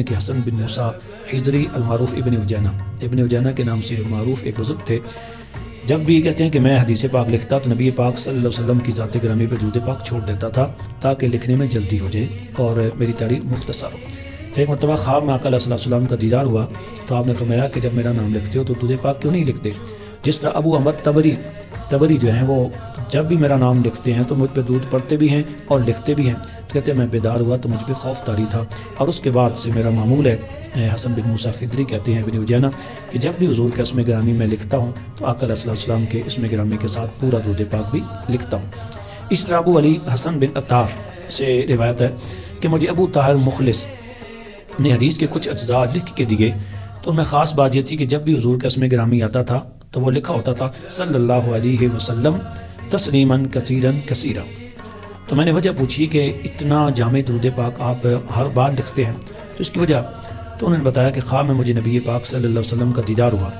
کہ حسن بن موسیٰ حجری المعروف ابن عجینہ کے نام سے معروف ایک بزرگ تھے. جب بھی کہتے ہیں کہ میں حدیث پاک لکھتا تو نبی پاک صلی اللہ علیہ وسلم کی ذات گرامی پہ درود پاک چھوڑ دیتا تھا تاکہ لکھنے میں جلدی ہو جائے اور میری تعریف مختصر ہو. تو ایک مرتبہ خواب میں آقا علیہ السلام کا دیدار ہوا تو آپ نے فرمایا کہ جب میرا نام لکھتے ہو تو درود پاک کیوں نہیں لکھتے؟ جس طرح ابو عمر تبری جو ہیں وہ جب بھی میرا نام لکھتے ہیں تو مجھ پہ درود پڑھتے بھی ہیں اور لکھتے بھی ہیں. تو کہتے ہیں میں بیدار ہوا تو مجھ پہ خوف طاری تھا اور اس کے بعد سے میرا معمول ہے. حسن بن موسیٰ خدری کہتے ہیں ابن عجینہ کہ جب بھی حضور کا اسم گرامی میں لکھتا ہوں تو آقا علیہ السلام کے اسم گرامی کے ساتھ پورا درود پاک بھی لکھتا ہوں. اس طرح ابو علی حسن بن عطار سے روایت ہے کہ مجھے ابو طاہر مخلص نے حدیث کے کچھ اجزاء لکھ کے دیے تو ان میں خاص بات یہ تھی کہ جب بھی حضور کا اسم گرامی آتا تھا تو وہ لکھا ہوتا تھا صلی اللہ علیہ وسلم تسلیماً کثیراً کثیرا. تو میں نے وجہ پوچھی کہ اتنا جامع درود پاک آپ ہر بار لکھتے ہیں تو اس کی وجہ؟ تو انہوں نے بتایا کہ خواب میں مجھے نبی پاک صلی اللہ علیہ وسلم کا دیدار ہوا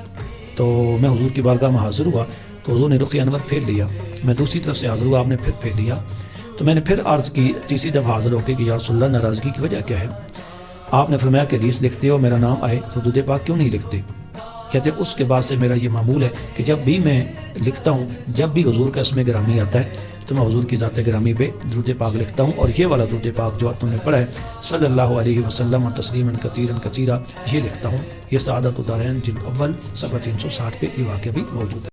تو میں حضور کی بارگاہ میں حاضر ہوا تو حضور نے رخ انور پھیر لیا. میں دوسری طرف سے حاضر ہوا، آپ نے پھر پھیر لیا. تو میں نے پھر عرض کی تیسری دفعہ حاضر ہو کے کہ یا رسول اللہ ناراضگی کی وجہ کیا ہے؟ آپ نے فرمایا کہ حدیث لکھتے ہو میرا نام آئے تو درود پاک کیوں نہیں لکھتے؟ کہتے ہیں اس کے بعد سے میرا یہ معمول ہے کہ جب بھی میں لکھتا ہوں جب بھی حضور کا اسم گرامی آتا ہے تو میں حضور کی ذات گرامی پہ درود پاک لکھتا ہوں. اور یہ والا درود پاک جو تم نے پڑھا ہے صلی اللہ علیہ وسلم تسلیما کثیرا کثیرا یہ لکھتا ہوں. یہ سعادت الدارین جلد اول صفحہ 360 پہ یہ واقعہ بھی موجود ہے.